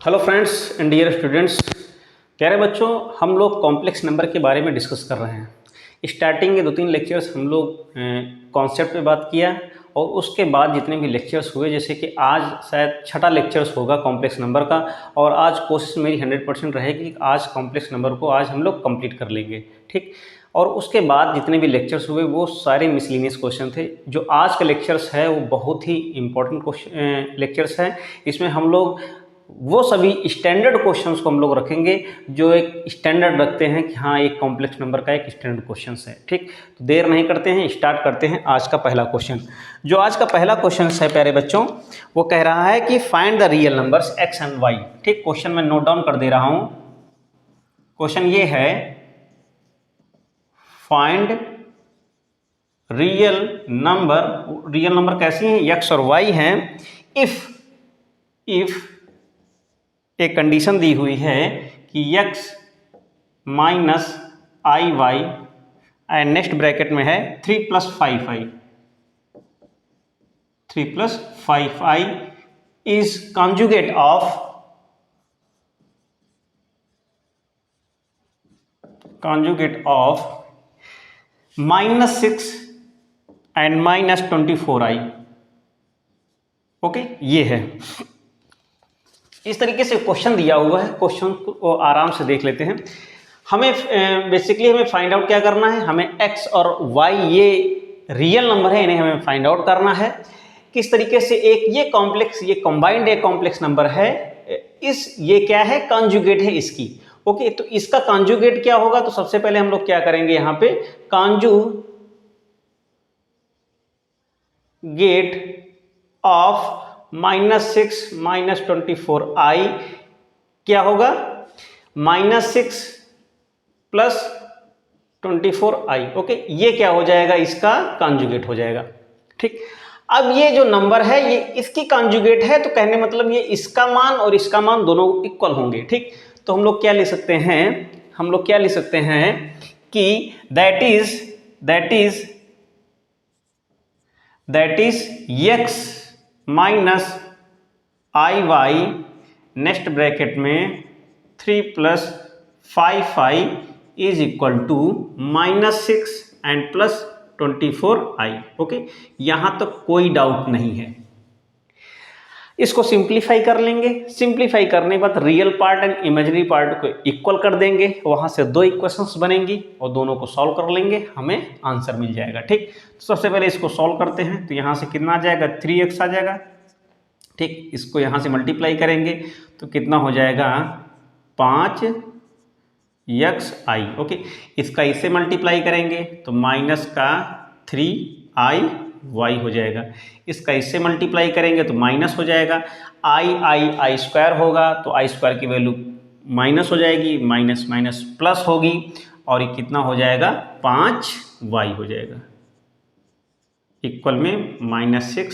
Hello friends and dear students, प्यारे बच्चों, हम लोग कॉम्प्लेक्स नंबर के बारे में डिस्कस कर रहे हैं। स्टार्टिंग के 2-3 लेक्चर्स हम लोग कॉन्सेप्ट पे बात किया और उसके बाद जितने भी लेक्चर्स हुए, जैसे कि आज शायद छठा लेक्चर्स होगा कॉम्प्लेक्स नंबर का, और आज कोशिश मेरी 100% रहेगी कि आज कॉम्प्लेक्स नंबर को आज हम लोग कंप्लीट कर लेंगे। ठीक, और उसके बाद जितने भी लेक्चर्स हुए वो सारे मिसलिनियस क्वेश्चन थे। जो आज का लेक्चर्स है वो बहुत ही इंपॉर्टेंट क्वेश्चन लेक्चर्स हैं। इसमें हम लोग वो सभी स्टैंडर्ड क्वेश्चंस को हम लोग रखेंगे जो एक स्टैंडर्ड रखते हैं कि हाँ, एक कॉम्प्लेक्स नंबर का एक स्टैंडर्ड क्वेश्चन है। ठीक, तो देर नहीं करते हैं, स्टार्ट करते हैं आज का पहला क्वेश्चन। जो आज का पहला क्वेश्चन है प्यारे बच्चों, वो कह रहा है कि find the real numbers x and y. ठीक, क्वेश्चन मैं नोट डाउन कर दे रहा हूं। क्वेश्चन ये है, फाइंड रियल नंबर कैसी हैं, एक्स और वाई हैं। इफ एक कंडीशन दी हुई है कि x minus i y and next bracket में है 3 + 5i is conjugate of -6 and -24i। Okay, ये है। इस तरीके से क्वेश्चन दिया हुआ है। क्वेश्चन को आराम से देख लेते हैं। हमें बेसिकली हमें फाइंड आउट क्या करना है, हमें x और y ये रियल नंबर है, इन्हें हमें फाइंड आउट करना है। किस तरीके से, एक ये कॉम्प्लेक्स, ये कंबाइंड एक कॉम्प्लेक्स नंबर है, ये क्या है, कॉन्जुगेट है इसकी। ओके, तो इसका कॉन्जुगेट क्या होगा, तो सबसे पहले हम लोग क्या करेंगे, यहाँ पे कॉन्जुगेट ऑफ -6 -24i क्या होगा, -6 + 24i। ओके, ये क्या हो जाएगा, इसका कॉन्जुगेट हो जाएगा। ठीक, अब ये जो नंबर है ये इसकी कॉन्जुगेट है, तो कहने मतलब ये इसका मान और इसका मान दोनों इक्वल होंगे। ठीक, तो हम लोग क्या लिख सकते हैं, कि that is x minus i y next bracket में 3 + 5i is equal to -6 and +24i। Okay, यहां तक कोई डाउट नहीं है। इसको सिंप्लीफाई कर लेंगे। सिंप्लीफाई करने के बाद real part and imaginary part को इक्वल कर देंगे, वहां से 2 इक्वेशंस बनेंगी और दोनों को सॉल्व कर लेंगे, हमें आंसर मिल जाएगा। ठीक, तो सबसे पहले इसको सॉल्व करते हैं। तो यहां से कितना आ जाएगा, 3x आ जाएगा। ठीक, इसको यहां से मल्टीप्लाई करेंगे तो कितना हो जाएगा, 5xi। ओके, इसका इससे मल्टीप्लाई करेंगे तो माइनस का 3i हो जाएगा। इसका इससे मल्टीप्लाई करेंगे तो माइनस हो जाएगा। आई स्क्वायर होगा तो आई स्क्वायर की वैल्यू माइनस हो जाएगी, माइनस माइनस प्लस होगी, और ये कितना हो जाएगा, 5y हो जाएगा, इक्वल में -6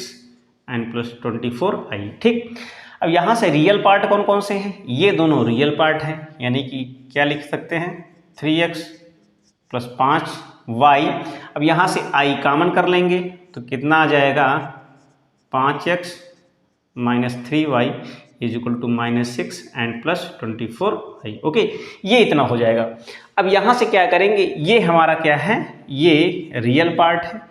एंड +24i। ठीक, अब यहाँ से रियल पार्ट कौन कौन से हैं, ये दोनों रियल पार्ट हैं, यानी कि क्या लिख सकते हैं, 3x + 5y। अब यहाँ से i कॉमन कर लेंगे तो कितना आ जाएगा, 5x - 3y is equal to -6 and +24i। Okay, ये इतना हो जाएगा। अब यहाँ से क्या करेंगे, ये हमारा क्या है, ये रियल पार्ट है,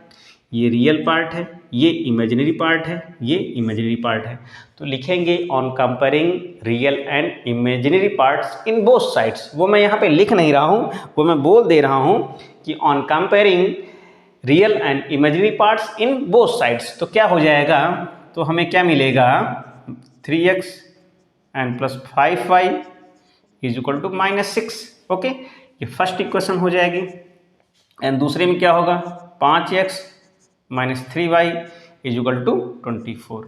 ये रियल पार्ट है, ये इमेजिनरी पार्ट है, ये इमेजिनरी पार्ट है। तो लिखेंगे on comparing real and imaginary parts in both sides. वो मैं यहाँ पे लिख नहीं रहा हूँ, वो मैं बोल दे रहा हूँ कि on comparing real and imaginary parts in both sides. तो क्या हो जाएगा, तो हमें क्या मिलेगा, 3x and +5y is equal to -6। Okay, ये फर्स्ट इक्वेशन हो जाएगी। एंड दूसरे में क्या होगा, 5x - 3y is equal to 24।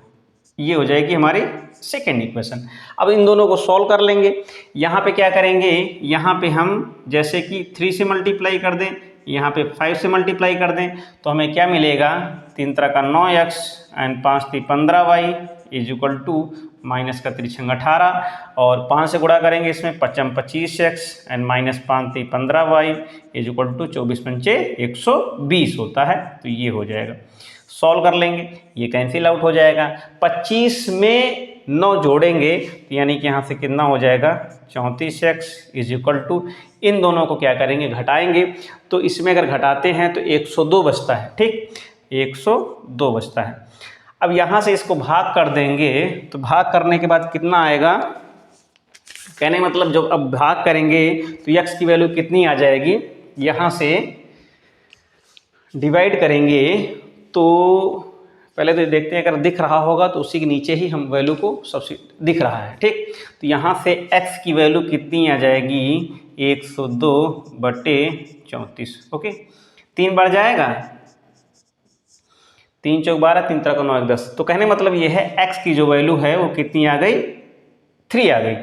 ये हो जाएगी हमारी सेकेंड इक्वेशन। अब इन दोनों को सॉल्व कर लेंगे। यहाँ पे क्या करेंगे, यहाँ पे हम जैसे कि 3 से मल्टीप्लाई कर दें, यहाँ पे 5 से मल्टीप्लाई कर दें, तो हमें क्या मिलेगा, 3 × 9x and 5 × 15y is equal to minus का 3 × 18, और 5 से गुणा करेंगे इसमें, 5 × 25x and -5 × 15y is equal to 24 × 5 120 होता है। तो ये हो जाएगा, सॉल्व कर लेंगे, ये कैंसिल आउट हो जाएगा। 25 में 9 जोड़ेंगे तो यानी कि यहाँ से कितना हो जाएगा 34x इज इक्वल टू, इन दोनों को क्या करेंगे घटाएंगे, तो इसमें अगर घटाते हैं तो 102 बचता है। ठीक, 102 बचता है। अब यहाँ से इसको भाग कर देंगे तो भाग करने के बाद कितना आएगा, कहने मतलब जब अब भाग करेंगे तो x की वैल्यू कितनी आ जाएगी, यहाँ से डिवाइड करेंगे तो पहले तो देखते हैं, अगर दिख रहा होगा तो उसी के नीचे ही हम वैल्यू को सब्स्टिट्यूट दिख रहा है। ठीक, तो यहाँ से x की वैल्यू कितनी आ जाएगी 102/34। ओके, 3 बार जाएगा, 3 चौक 12, 3 त्रिक 9 10। तो कहने मतलब ये है x की जो वैल्यू है वो कितनी आ गई 3 आ गई।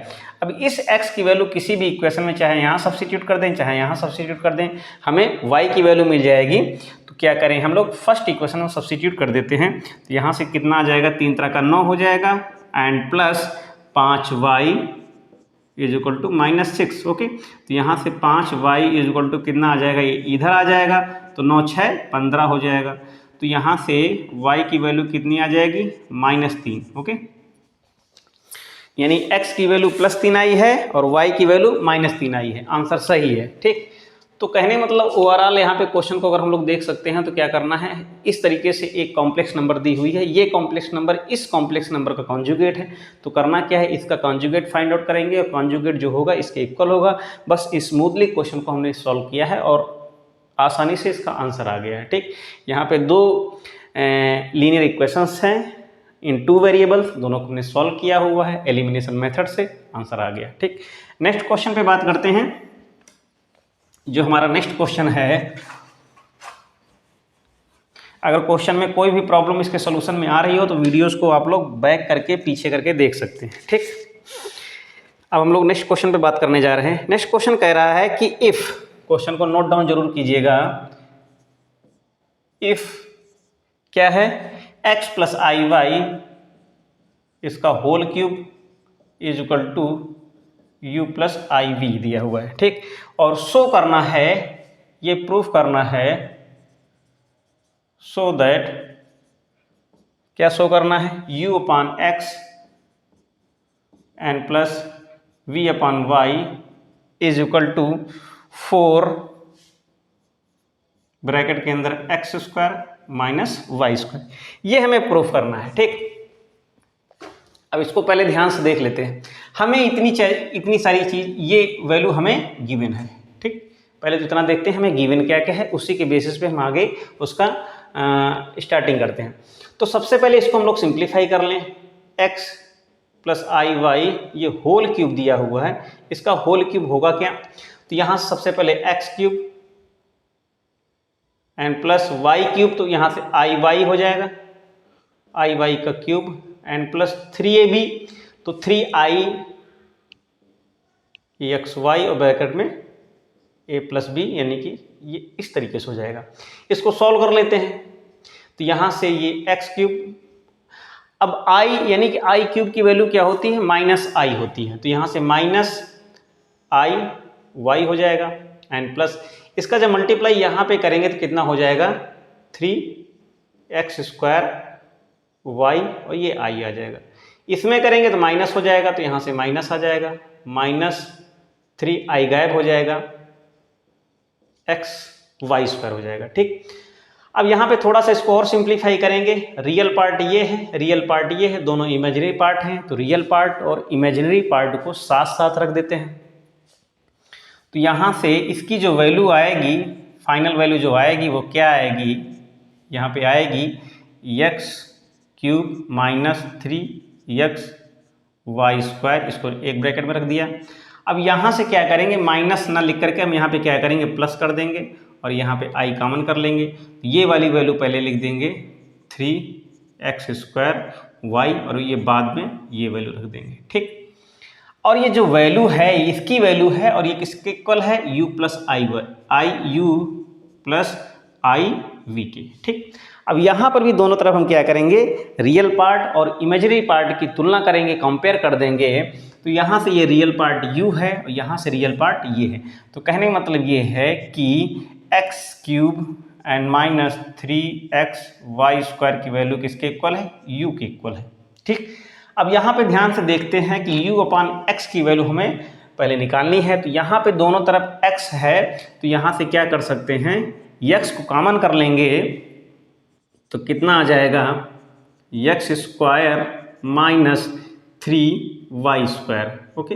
अब इस x की वैल्यू किसी भी इक्वेशन में चाहे यहाँ सब्स्टिट्यूट कर दें चाहे यहाँ सब्स्टिट्यूट कर दें, हमें y की वैल्यू मिल जाएगी। तो क्या करें हम लोग फर्स्ट इक्वेशन में सब्स्टिट्यूट कर देते हैं। तो यहाँ से कितना आ जाएगा 3 त्रिक 9 हो जाएगा and plus 5y is equal to -6। Okay, तो यहाँ से 5y इज इक्वल टू कितना आ जाएगा, ये इधर आ जाएगा तो 9 6 15 हो जाएगा। तो यहाँ से y की वैल्यू कितनी आ जाएगी -3। ओके, यानी x की वैल्यू +3 आई है और y की वैल्यू -3 आई है। आंसर सही है। ठीक, तो कहने मतलब ओवरऑल यहाँ पे क्वेश्चन को अगर हम लोग देख सकते हैं तो क्या करना है, इस तरीके से एक कॉम्प्लेक्स नंबर दी हुई है, ये कॉम्प्लेक्स नंबर इस कॉम्प्लेक्स नंबर का कॉन्जुगेट है। तो करना क्या है, इसका कॉन्जुगेट फाइंड आउट करेंगे और कॉन्जुगेट जो होगा इसके इक्वल होगा। बस स्मूथली क्वेश्चन को हमने सॉल्व किया है और आसानी से इसका आंसर आ गया है। ठीक, यहाँ पे 2 लीनियर इक्वेशंस हैं इन 2 वेरिएबल्स, दोनों को हमने सॉल्व किया हुआ है एलिमिनेशन मेथड से, आंसर आ गया। ठीक, नेक्स्ट क्वेश्चन पे बात करते हैं। जो हमारा नेक्स्ट क्वेश्चन है, अगर क्वेश्चन में कोई भी प्रॉब्लम इसके सॉल्यूशन में आ रही हो तो वीडियोस को आप लोग बैक करके पीछे करके देख सकते हैं। ठीक, अब हम लोग नेक्स्ट क्वेश्चन पे बात करने जा रहे हैं। नेक्स्ट क्वेश्चन कह रहा है कि इफ, क्वेश्चन को नोट डाउन जरूर कीजिएगा, इफ क्या है x + iy इसका whole cube is equal to u + iv दिया हुआ है। ठीक, और शो करना है, ये प्रूफ करना है, सो दैट क्या शो करना है, u/x and plus v/y is equal to 4 bracket के अंदर x² - y², ये हमें प्रूफ करना है। ठीक, अब इसको पहले ध्यान से देख लेते हैं। हमें इतनी सारी चीज़, ये वैल्यू हमें गिवन है। ठीक, पहले तो इतना देखते हैं हमें गिवन क्या क्या है, उसी के बेसिस पे हम आगे उसका स्टार्टिंग करते हैं। तो सबसे पहले इसको हम लोग सिंप्लीफाई कर लें। x + iy ये होल क्यूब दिया हुआ है, इसका होल क्यूब होगा क्या, तो यहाँ सबसे पहले x³ एंड प्लस y³ तो यहाँ से iy हो जाएगा, iy का क्यूब एंड प्लस 3ab तो 3i xy और ब्रैकेट में a + b, यानी कि ये इस तरीके से हो जाएगा। इसको सॉल्व कर लेते हैं। तो यहाँ से ये x³, अब i यानी कि i³ की वैल्यू क्या होती है, -i होती है, तो यहाँ से -i y हो जाएगा एंड प्लस इसका जब मल्टीप्लाई यहाँ पे करेंगे तो कितना हो जाएगा 3x² y और ये i आ जाएगा। इसमें करेंगे तो माइनस हो जाएगा, तो यहाँ से माइनस आ जाएगा, -3i गायब हो जाएगा, xy² हो जाएगा। ठीक, अब यहाँ पे थोड़ा सा इसको और सिंप्लीफाई करेंगे। रियल पार्ट ये है, रियल पार्ट ये है, दोनों इमेजिनरी पार्ट हैं, तो रियल पार्ट और इमेजिनरी पार्ट को साथ साथ रख देते हैं। तो यहाँ से इसकी जो वैल्यू आएगी, फाइनल वैल्यू जो आएगी वो क्या आएगी, यहाँ पे आएगी x³ -3xy², इसको एक ब्रैकेट में रख दिया। अब यहाँ से क्या करेंगे, माइनस ना लिख करके हम यहाँ पे क्या करेंगे, प्लस कर देंगे और यहाँ पे i कॉमन कर लेंगे। ये वाली वैल्यू पहले लिख देंगे 3x² और ये बाद में ये वैल्यू रख देंगे। ठीक, और ये जो वैल्यू है इसकी वैल्यू है और ये किसके इक्वल है, u + iv के। ठीक, अब यहाँ पर भी दोनों तरफ हम क्या करेंगे, रियल पार्ट और इमेजिनरी पार्ट की तुलना करेंगे, कंपेयर कर देंगे। तो यहाँ से ये रियल पार्ट u है और यहाँ से रियल पार्ट ये है। तो कहने का मतलब ये है कि x³ एंड -3xy² की वैल्यू किसके इक्वल है, u के इक्वल है। ठीक, अब यहाँ पे ध्यान से देखते हैं कि u अपान x की वैल्यू हमें पहले निकालनी है। तो यहाँ पे दोनों तरफ x है, तो यहाँ से क्या कर सकते हैं, x को कॉमन कर लेंगे तो कितना आ जाएगा, x square minus 3y square. Okay,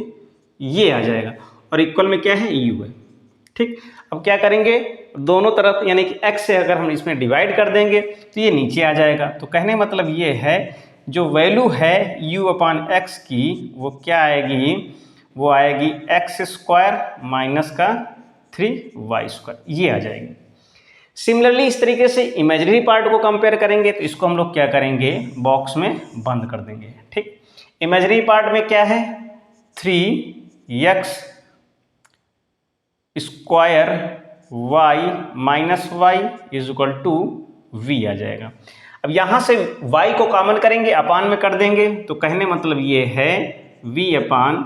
ये आ जाएगा और इक्वल में क्या है, u है। ठीक, अब क्या करेंगे, दोनों तरफ यानी कि x से अगर हम इसमें डिवाइड कर देंगे तो ये नीचे आ जाएगा। तो कहने मतलब ये है जो वैल्यू है u अपान x की वो क्या आएगी, वो आएगी x स्क्वायर माइनस का 3y स्क्वायर, ये आ जाएगी। सिमिलरली इस तरीके से इमेजिनरी पार्ट को कंपेयर करेंगे तो इसको हम लोग क्या करेंगे, बॉक्स में बंद कर देंगे। ठीक, इमेजिनरी पार्ट में क्या है, 3x square y minus y is equal to v आ जाएगा। अब यहाँ से y को कॉमन करेंगे, अपान में कर देंगे, तो कहने मतलब ये है v अपान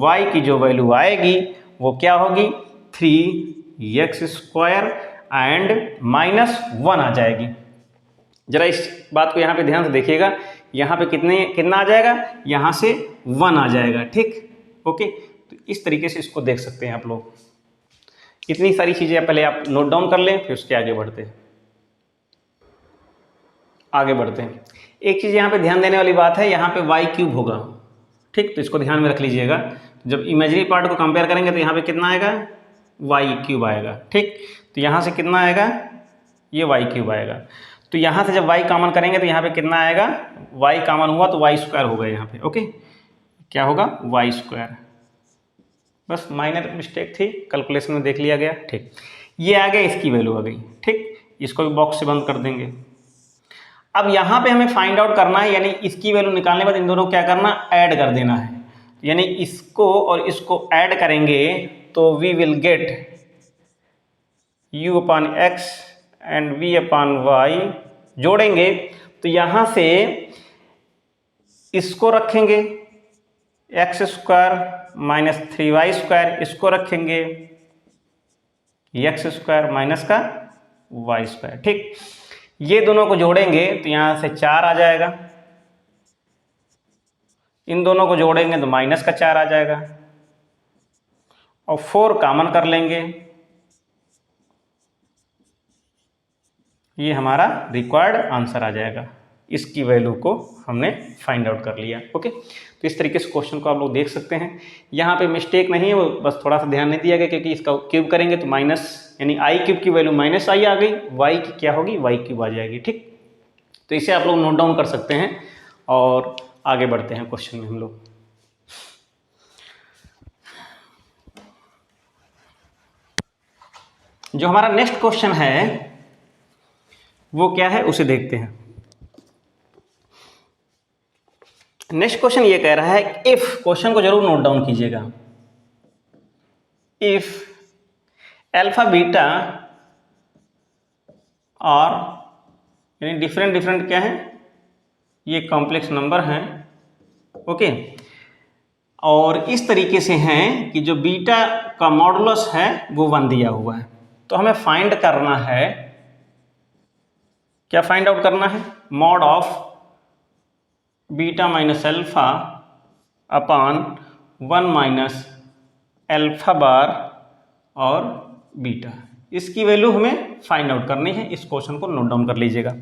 y की जो वैल्यू आएगी वो क्या होगी, 3x स्क्वायर एंड माइनस 1 आ जाएगी। जरा इस बात को यहाँ पे ध्यान से देखिएगा, यहाँ पे कितना आ जाएगा, यहाँ से 1 आ जाएगा। ठीक, ओके, तो इस तरीके से इसको देख सकते हैं आप लोग। इतनी सारी चीज़ें पहले आप नोट डाउन कर लें, फिर उसके आगे बढ़ते हैं। एक चीज़ यहाँ पे ध्यान देने वाली बात है, यहाँ पे y क्यूब होगा। ठीक, तो इसको ध्यान में रख लीजिएगा। जब इमेजिनरी पार्ट को कंपेयर करेंगे तो यहाँ पे कितना आएगा, y क्यूब आएगा। ठीक, तो यहाँ से कितना आएगा, ये y क्यूब आएगा। तो यहाँ से जब y कॉमन करेंगे तो यहाँ पे कितना आएगा, y कॉमन हुआ तो y स्क्वायर होगा यहाँ पे। ओके, क्या होगा, y स्क्वायर। बस माइनर मिस्टेक थी, कैलकुलेशन में देख लिया गया। ठीक, ये आ गया, इसकी वैल्यू आ गई। ठीक, इसको भी बॉक्स से बंद कर देंगे। अब यहाँ पे हमें फाइंड आउट करना है, यानी इसकी वैल्यू निकालने के बाद इन दोनों को क्या करना, ऐड कर देना है। यानी इसको और इसको ऐड करेंगे तो we will get u upon x and v upon y, जोड़ेंगे तो यहाँ से इसको रखेंगे x square minus 3y square, इसको रखेंगे x स्क्वायर माइनस का y स्क्वायर। ठीक, ये दोनों को जोड़ेंगे तो यहाँ से 4 आ जाएगा, इन दोनों को जोड़ेंगे तो माइनस का 4 आ जाएगा और 4 कॉमन कर लेंगे, ये हमारा रिक्वायर्ड आंसर आ जाएगा। इसकी वैल्यू को हमने फाइंड आउट कर लिया। ओके, तो इस तरीके से क्वेश्चन को आप लोग देख सकते हैं। यहाँ पे मिस्टेक नहीं है, वो बस थोड़ा सा ध्यान नहीं दिया गया, क्योंकि इसका क्यूब करेंगे तो माइनस यानी आई क्यूब की वैल्यू माइनस आई आ गई, वाई की क्या होगी, वाई क्यूब आ जाएगी। ठीक, तो इसे आप लोग नोट डाउन कर सकते हैं और आगे बढ़ते हैं क्वेश्चन में हम लोग। जो हमारा नेक्स्ट क्वेश्चन है वो क्या है, उसे देखते हैं। नेक्स्ट क्वेश्चन ये कह रहा है, इफ, क्वेश्चन को जरूर नोट डाउन कीजिएगा, इफ अल्फा बीटा और यानी डिफरेंट क्या है, ये कॉम्प्लेक्स नंबर हैं। ओके, और इस तरीके से हैं कि जो बीटा का मॉडुलस है वो 1 दिया हुआ है। तो हमें फाइंड करना है, क्या फाइंड आउट करना है, mod of beta minus alpha upon 1 minus alpha bar और बीटा। इसकी वैल्यू हमें फाइंड आउट करनी है। इस क्वेश्चन को नोट डाउन कर लीजिएगा,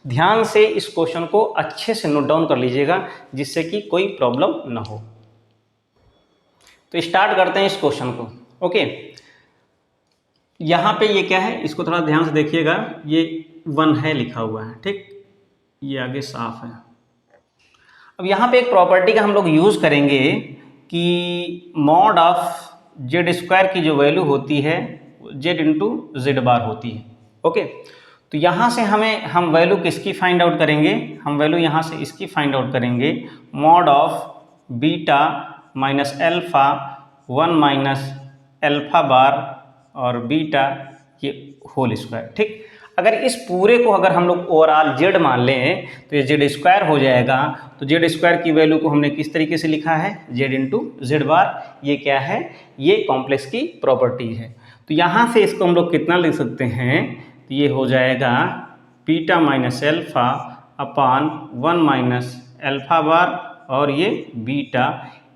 ध्यान से इस क्वेश्चन को अच्छे से नोट डाउन कर लीजिएगा, जिससे कि कोई प्रॉब्लम ना हो। तो स्टार्ट करते हैं इस क्वेश्चन को। ओके, यहाँ पे ये क्या है, इसको थोड़ा ध्यान से देखिएगा, ये 1 है लिखा हुआ है। ठीक, ये आगे साफ है। अब यहाँ पे एक प्रॉपर्टी का हम लोग यूज़ करेंगे कि मॉड ऑफ जेड स्क्वायर की जो वैल्यू होती है जेड इंटू जेड बार होती है। ओके, तो यहाँ से हम वैल्यू किसकी फाइंड आउट करेंगे, हम वैल्यू यहाँ से इसकी फाइंड आउट करेंगे, mod of beta minus alpha 1 minus alpha bar और बीटा ये होल स्क्वायर। ठीक, अगर इस पूरे को अगर हम लोग ओवरऑल जेड मान लें तो ये जेड स्क्वायर हो जाएगा। तो जेड स्क्वायर की वैल्यू को हमने किस तरीके से लिखा है, जेड इंटू जेड बार। ये क्या है, ये कॉम्प्लेक्स की प्रॉपर्टी है। तो यहाँ से इसको हम लोग कितना लिख सकते हैं, तो ये हो जाएगा beta minus alpha upon 1 minus alpha bar और ये बीटा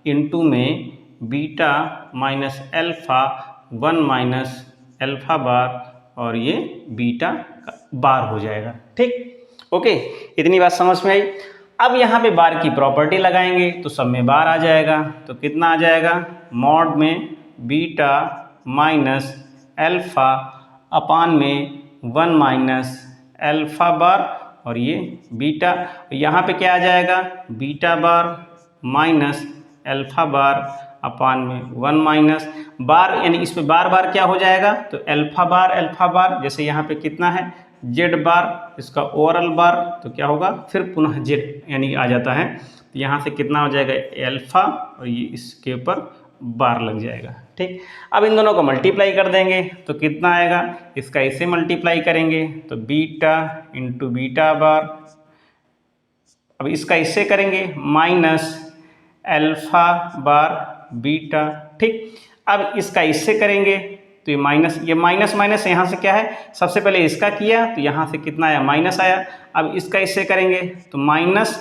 इंटू में beta minus alpha 1 minus alpha bar और ये बीटा बार हो जाएगा। ठीक, ओके, इतनी बात समझ में आई। अब यहाँ पे बार की प्रॉपर्टी लगाएंगे तो सब में बार आ जाएगा, तो कितना आ जाएगा, मॉड में बीटा माइनस अल्फ़ा अपान में 1 माइनस अल्फ़ा बार और ये बीटा, यहाँ पे क्या आ जाएगा, बीटा बार माइनस अल्फ़ा बार अपान में 1 माइनस बार, यानी इस पे बार बार क्या हो जाएगा, तो अल्फ़ा बार, जैसे यहाँ पे कितना है जेड बार, इसका ओवरऑल बार, तो क्या होगा फिर पुनः जेड यानी आ जाता है, तो यहाँ से कितना हो जाएगा अल्फ़ा और ये इसके ऊपर बार लग जाएगा। ठीक, अब इन दोनों को मल्टीप्लाई कर देंगे तो कितना आएगा, इसका इससे मल्टीप्लाई करेंगे तो बीटा इंटू बीटा बार, अब इसका इससे करेंगे माइनस अल्फ़ा बार बीटा। ठीक, अब इसका इससे करेंगे तो ये माइनस माइनस यहाँ से क्या है, सबसे पहले इसका किया तो यहाँ से कितना आया, माइनस आया। अब इसका इससे करेंगे तो माइनस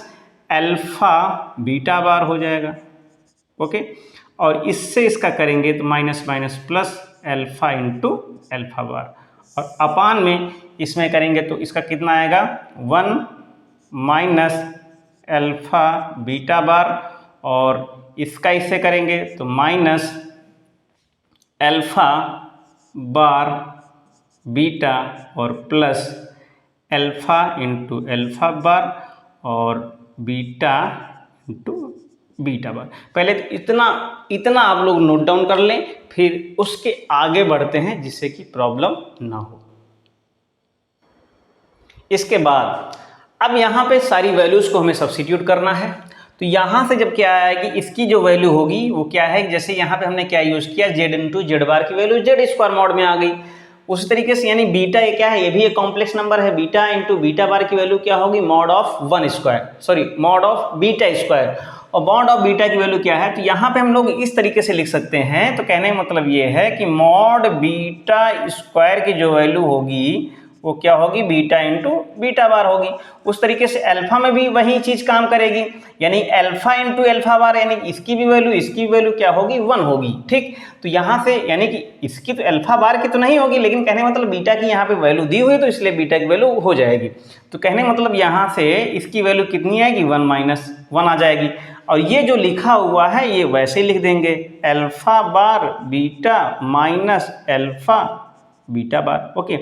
अल्फ़ा बीटा बार हो जाएगा। ओके, और इससे इसका करेंगे तो minus minus plus alpha into alpha bar, और अपान में इसमें करेंगे तो इसका कितना आएगा, 1 माइनस अल्फ़ा बीटा बार, और इसका इससे करेंगे तो माइनस अल्फ़ा बार बीटा और plus alpha into alpha bar और बीटा इंटू बीटा बार। पहले तो इतना आप लोग नोट डाउन कर लें, फिर उसके आगे बढ़ते हैं जिससे कि प्रॉब्लम ना हो। इसके बाद अब यहाँ पे सारी वैल्यूज़ को हमें सब्स्टिट्यूट करना है, तो यहाँ से जब क्या आएगी, इसकी जो वैल्यू होगी वो क्या है, जैसे यहाँ पे हमने क्या यूज़ किया, जेड इंटू जेड बार की वैल्यू जेड स्क्वायर मॉड में आ गई, उसी तरीके से यानी बीटा ये क्या है, ये भी एक कॉम्प्लेक्स नंबर है, बीटा इंटू बीटा बार की वैल्यू क्या होगी, mod of mod of beta square, और मॉड ऑफ बीटा की वैल्यू क्या है, तो यहाँ पे हम लोग इस तरीके से लिख सकते हैं, तो कहने का मतलब ये है कि मॉड बीटा स्क्वायर की जो वैल्यू होगी वो क्या होगी, बीटा इंटू बीटा बार होगी। उस तरीके से अल्फा में भी वही चीज काम करेगी, यानी अल्फा इंटू अल्फा बार, यानी इसकी भी वैल्यू क्या होगी, 1 होगी। ठीक, तो यहाँ से यानी कि इसकी तो अल्फा बार की तो नहीं होगी, लेकिन कहने मतलब बीटा की यहाँ पे वैल्यू दी हुई है तो इसलिए बीटा की वैल्यू हो जाएगी। तो कहने मतलब यहाँ से इसकी वैल्यू कितनी आएगी, 1 माइनस 1 आ जाएगी, और ये जो लिखा हुआ है ये वैसे ही लिख देंगे, अल्फा बार beta minus alpha beta bar. Okay,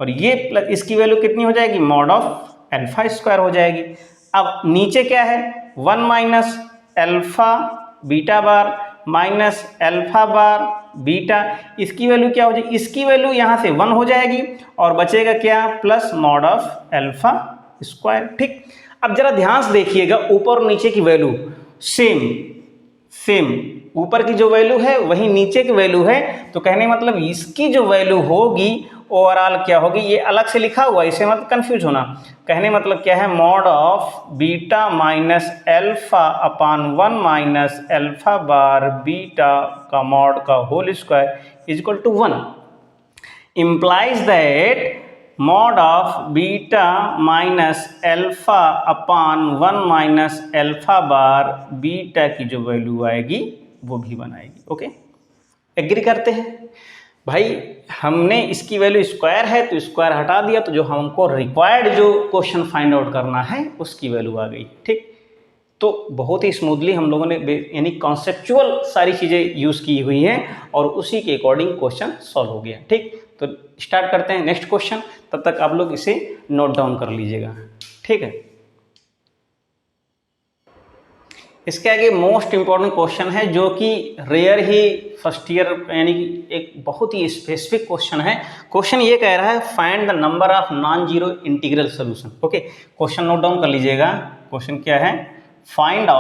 और ये प्लस इसकी वैल्यू कितनी हो जाएगी, मॉड ऑफ अल्फा स्क्वायर हो जाएगी। अब नीचे क्या है, 1 माइनस अल्फा बीटा बार माइनस अल्फा बार बीटा, इसकी वैल्यू क्या हो जाएगी, इसकी वैल्यू यहाँ से 1 हो जाएगी और बचेगा क्या, plus mod of alpha square. ठीक, अब जरा ध्यान से देखिएगा, ऊपर और नीचे की वैल्यू सेम, ऊपर की जो वैल्यू है वही नीचे की वैल्यू है, तो कहने मतलब इसकी जो वैल्यू होगी ओवरऑल क्या होगी, ये अलग से लिखा हुआ है, इसे मत कंफ्यूज होना। कहने मतलब क्या है, mod of beta minus alpha upon 1 minus alpha bar beta का मॉड का whole square is equal to 1, implies that mod of beta minus alpha upon 1 minus alpha bar beta की जो वैल्यू आएगी वो भी बनाएगी। ओके, एग्री करते हैं भाई, हमने इसकी वैल्यू स्क्वायर है तो स्क्वायर हटा दिया, तो जो हमको रिक्वायर्ड जो क्वेश्चन फाइंड आउट करना है उसकी वैल्यू आ गई। ठीक, तो बहुत ही स्मूथली हम लोगों ने यानी कॉन्सेप्चुअल सारी चीज़ें यूज़ की हुई हैं और उसी के अकॉर्डिंग क्वेश्चन सॉल्व हो गया। ठीक, तो स्टार्ट करते हैं नेक्स्ट क्वेश्चन, तब तक आप लोग इसे नोट डाउन कर लीजिएगा। ठीक है, इसके आगे मोस्ट इंपॉर्टेंट क्वेश्चन है जो कि रेयर ही फर्स्ट ईयर यानी कि एक बहुत ही स्पेसिफिक क्वेश्चन है। क्वेश्चन ये कह रहा है find the number of non zero integral solution. Okay, question note down कर लीजिएगा। क्वेश्चन क्या है, फाइंड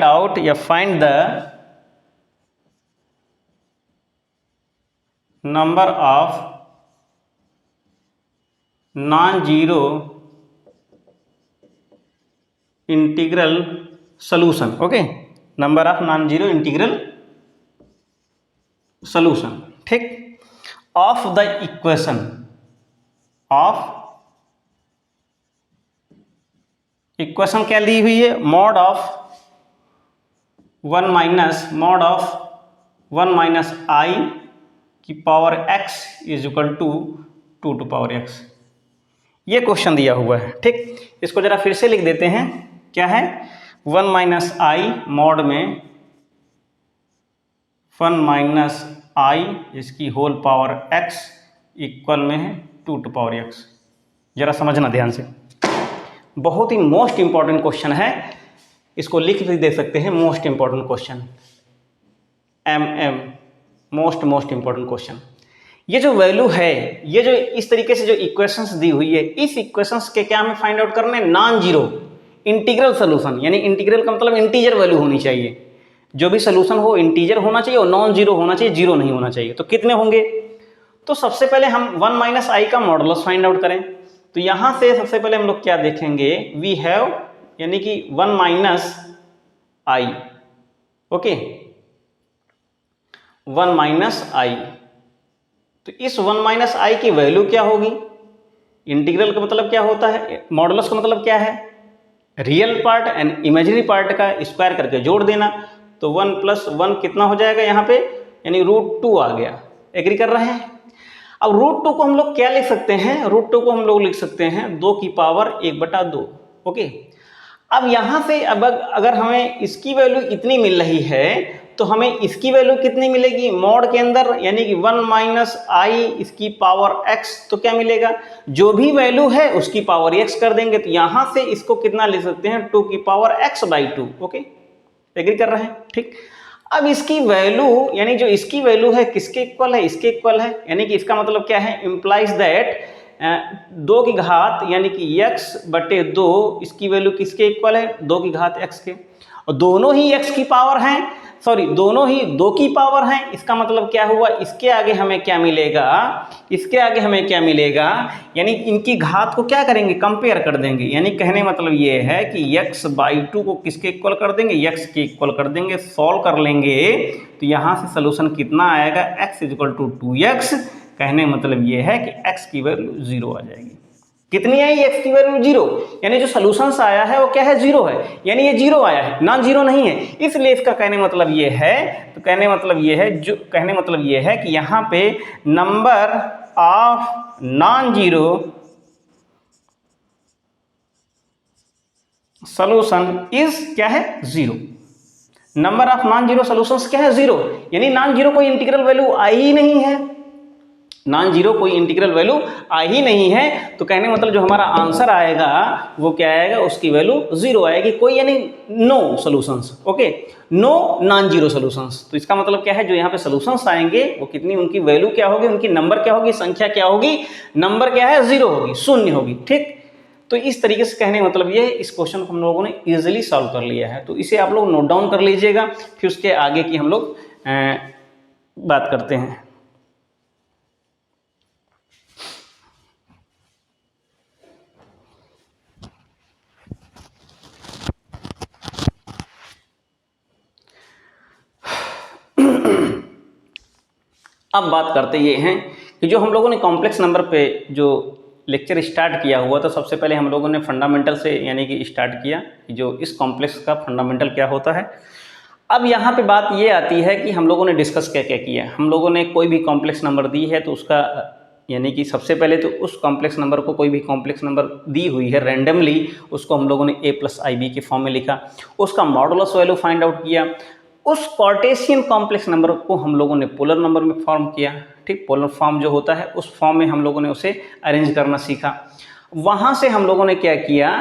आउट या find the number of non zero integral solution. Okay, number of non zero integral solution. ठीक, ऑफ द इक्वेशन क्या दी हुई है, mod of 1 minus I की power x is equal to 2 to power x, ये question दिया हुआ है। ठीक, इसको जरा फिर से लिख देते हैं। क्या है, 1 माइनस आई मॉड में 1 माइनस आई इसकी होल पावर x इक्वल में है 2 टू पावर x। जरा समझना ध्यान से, बहुत ही मोस्ट इंपॉर्टेंट क्वेश्चन है, इसको लिख भी दे सकते हैं, most important question, MM, most important question. ये जो वैल्यू है, ये जो इस तरीके से जो इक्वेशंस दी हुई है, इस इक्वेशंस के क्या हमें फाइंड आउट करना है, नॉन जीरो इंटीग्रल सोल्यूशन, यानी इंटीग्रल का मतलब इंटीजर वैल्यू होनी चाहिए, जो भी सोल्यूशन हो इंटीजर होना चाहिए और नॉन जीरो होना चाहिए, जीरो नहीं होना चाहिए। तो कितने होंगे, तो सबसे पहले हम 1 माइनस आई का मॉडुलस फाइंड आउट करें। तो यहां से सबसे पहले हम लोग क्या देखेंगे, वी हैव, यानी कि 1 माइनस आई, ओके, 1 माइनस आई। तो इस 1 माइनस आई की वैल्यू क्या होगी, इंटीग्रल का मतलब क्या होता है, मॉडुलस का मतलब क्या है, real part and imaginary part का स्क्वायर करके जोड़ देना। तो 1 प्लस 1 कितना हो जाएगा यहाँ पे, यानी √2 आ गया। एग्री कर रहे हैं। अब √2 को हम लोग क्या लिख सकते हैं, √2 को हम लोग लिख सकते हैं 2 की पावर 1/2। ओके, अब यहाँ से अब अगर हमें इसकी वैल्यू इतनी मिल रही है तो हमें इसकी वैल्यू कितनी मिलेगी मॉड के अंदर, यानी कि 1 माइनस आई इसकी पावर x। तो क्या मिलेगा, जो भी वैल्यू है उसकी पावर x कर देंगे। तो यहां से इसको कितना ले सकते हैं, 2 की पावर x/2। ओके, एग्री कर रहे हैं। ठीक, अब इसकी वैल्यू, यानी जो इसकी वैल्यू है किसके इक्वल है, इसके इक्वल है, यानी कि इसका मतलब क्या है, इंप्लाइज दैट 2 की घात यानी कि x/2 इसकी वैल्यू किसके इक्वल है, 2 की घात x के, और दोनों ही x की पावर हैं, सॉरी दोनों ही 2 की पावर हैं। इसका मतलब क्या हुआ, इसके आगे हमें क्या मिलेगा, इसके आगे हमें क्या मिलेगा, यानी इनकी घात को क्या करेंगे, कंपेयर कर देंगे। यानी कहने मतलब ये है कि x/2 को किसके इक्वल कर देंगे, x के इक्वल कर देंगे, सॉल्व कर लेंगे। तो यहाँ से सोल्यूशन कितना आएगा, x = 2x। कहने मतलब ये है कि x की वैल्यू 0 आ जाएगी। कितनी आई, x की वैल्यू 0, यानी जो सोल्यूशन आया है वो क्या है, 0 है, यानी ये 0 आया है, नॉन जीरो नहीं है। इसलिए इसका कहने मतलब ये है, तो कहने मतलब ये है, जो कहने मतलब ये है कि यहाँ पे number of non zero solution is क्या है, 0। Number of non zero solutions क्या है, 0, यानी नॉन जीरो कोई इंटीग्रल वैल्यू आई ही नहीं है, नॉन जीरो कोई इंटीग्रल वैल्यू आई ही नहीं है। तो कहने मतलब जो हमारा आंसर आएगा वो क्या आएगा, उसकी वैल्यू 0 आएगी, कोई यानी no solutions. Okay, no non zero solutions. तो इसका मतलब क्या है, जो यहाँ पे सॉल्यूशंस आएंगे वो कितनी, उनकी वैल्यू क्या होगी, उनकी नंबर क्या होगी, संख्या क्या होगी, नंबर क्या है, 0 होगी, शून्य होगी। ठीक, तो इस तरीके से कहने मतलब ये, इस क्वेश्चन को हम लोगों ने इजीली सॉल्व कर लिया है। तो इसे आप लोग नोट डाउन कर लीजिएगा, फिर उसके आगे की हम लोग बात करते हैं। अब बात करते ये हैं कि जो हम लोगों ने कॉम्प्लेक्स नंबर पे जो लेक्चर स्टार्ट किया हुआ, तो सबसे पहले हम लोगों ने फंडामेंटल से यानी कि स्टार्ट किया कि जो इस कॉम्प्लेक्स का फंडामेंटल क्या होता है। अब यहाँ पे बात ये आती है कि हम लोगों ने डिस्कस क्या क्या किया। हम लोगों ने कोई भी कॉम्प्लेक्स नंबर दी है तो उसका यानी कि सबसे पहले तो उस कॉम्प्लेक्स नंबर को, कोई भी कॉम्प्लेक्स नंबर दी हुई है रैंडमली, उसको हम लोगों ने a+ib के फॉर्म में लिखा, उसका मॉडुलस वैल्यू फाइंड आउट किया, उस कार्टेशियन कॉम्प्लेक्स नंबर को हम लोगों ने पोलर नंबर में फॉर्म किया। ठीक, पोलर फॉर्म जो होता है उस फॉर्म में हम लोगों ने उसे अरेंज करना सीखा। वहाँ से हम लोगों ने क्या किया,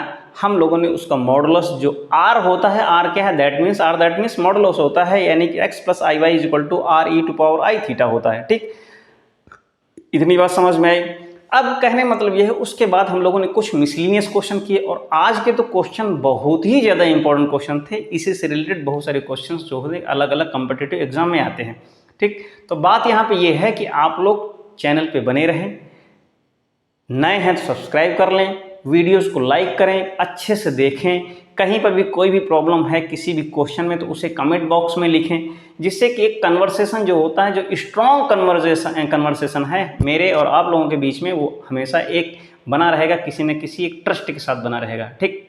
हम लोगों ने उसका मॉडुलस जो r होता है, r क्या है, दैट मीन्स मॉडुलस होता है, यानी कि x + iy = r e⁻⁴ होता है। ठीक, इतनी बात समझ में आई। अब कहने मतलब ये है, उसके बाद हम लोगों ने कुछ मिसलिनियस क्वेश्चन किए, और आज के तो क्वेश्चन बहुत ही ज़्यादा इंपॉर्टेंट क्वेश्चन थे। इसी से रिलेटेड बहुत सारे क्वेश्चन जो होते हैं अलग अलग कॉम्पिटिटिव एग्जाम में आते हैं। ठीक, तो बात यहाँ पे ये है कि आप लोग चैनल पे बने रहें, नए हैं तो सब्सक्राइब कर लें, वीडियोस को लाइक करें, अच्छे से देखें। कहीं पर भी कोई भी प्रॉब्लम है किसी भी क्वेश्चन में तो उसे कमेंट बॉक्स में लिखें, जिससे कि एक कन्वर्सेशन जो होता है, जो स्ट्रॉन्ग कन्वर्सेशन है मेरे और आप लोगों के बीच में, वो हमेशा एक बना रहेगा, किसी न किसी एक ट्रस्ट के साथ बना रहेगा। ठीक,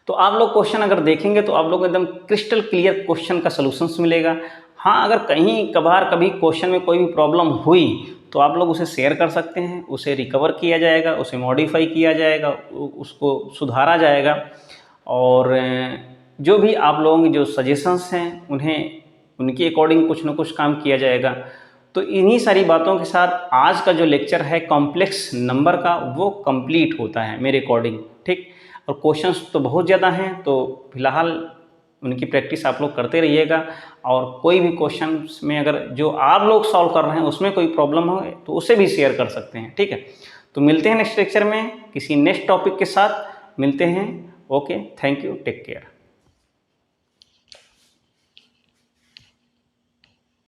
तो आप लोग क्वेश्चन अगर देखेंगे तो आप लोग को एकदम क्रिस्टल क्लियर क्वेश्चन का सॉल्यूशंस मिलेगा। हाँ, अगर कहीं कभार कभी क्वेश्चन में कोई भी प्रॉब्लम हुई तो आप लोग उसे शेयर कर सकते हैं, उसे रिकवर किया जाएगा, उसे मॉडिफाई किया जाएगा, उसको सुधारा जाएगा। और जो भी आप लोगों के जो सजेशंस हैं उन्हें उनके अकॉर्डिंग कुछ ना कुछ काम किया जाएगा। तो इन्हीं सारी बातों के साथ आज का जो लेक्चर है कॉम्प्लेक्स नंबर का वो कंप्लीट होता है मेरे अकॉर्डिंग, ठीक। और क्वेश्चंस तो बहुत ज़्यादा हैं, तो फिलहाल उनकी प्रैक्टिस आप लोग करते रहिएगा। और कोई भी क्वेश्चन में अगर जो आप लोग सॉल्व कर रहे हैं उसमें कोई प्रॉब्लम हो तो उसे भी शेयर कर सकते हैं, ठीक है। तो मिलते हैं नेक्स्ट लेक्चर में किसी नेक्स्ट टॉपिक के साथ मिलते हैं। Okay, thank you, take care.